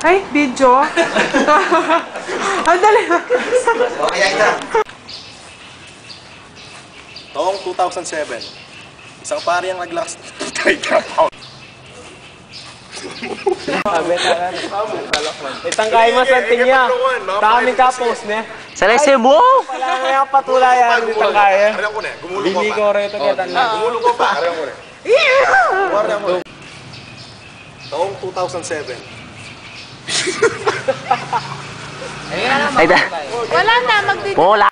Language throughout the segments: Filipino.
Ay, video? Ang dali. Okay, ito. Noong 2007, isang pari ang naglakas. Itangkay mo sa tingya. Dami ka post niya. Selesai mo! Wala na yung patulayan. Itangkay. Bili ko rin ito kita na. Gumulo ko pa. Noong 2007. Wala na, magdito. Bola!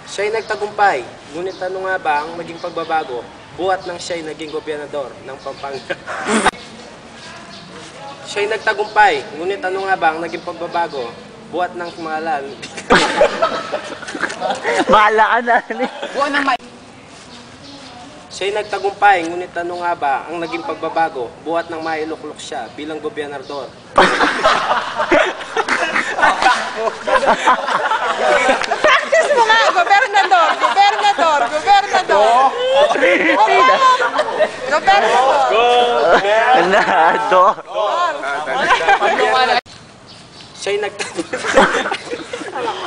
Siya'y nagtagumpay. Ngunit ano nga ba ang maging pagbabago? Buhat nang siya'y naging gobernador ng Pampanga. Siya'y nagtagumpay. Ngunit ano nga ba ang naging pagbabago? Buhat ng malal. Bahala ka na. Buwan ng Siya'y nagtagumpay. Ngunit ano nga ba ang naging pagbabago? Buhat ng mailuklok siya bilang gobernador. Practice mo nga, gobernador. Gobernador. Siya'y nagtagumpay.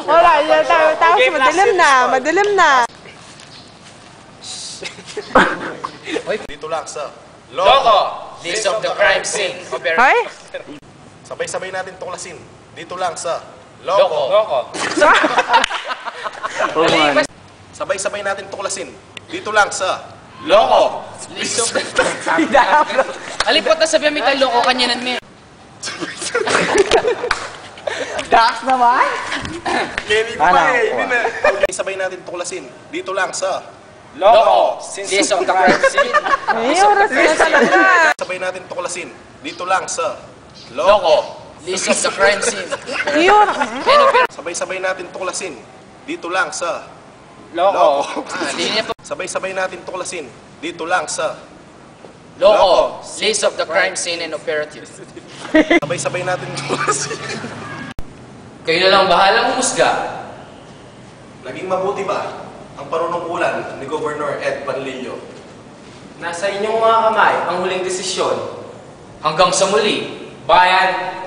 Wala, yan tapos madilim na. Dito lang sa Loco! List of the crime scene. Hoy? Sabay-sabay natin tuklasin. Dito lang sa Loco. Sabay-sabay natin tuklasin. Dito lang sa Loco! List of the... Alipot na sabi may taloko kanyanan mo. Dax naman! Sabay natin tuklasin. Dito lang sa Loco! List of the crime scene. Ay, oras na talaga. Sabay natin tuklasin. Dito lang sa Loco! List of the crime scene. Yun. Sabay-sabay natin tuklasin. Dito lang sa Loco. Sabay-sabay natin tuklasin. Dito lang sa Loco! List of the crime scene and operative. Sabay-sabay natin tuklasin. Kayo na lang bahalang umusga. Naging mabuti ba ang panunungkulan ni Governor Ed Panlilio? Nasa inyong mga kamay ang huling desisyon. Hanggang sa muli, bayan!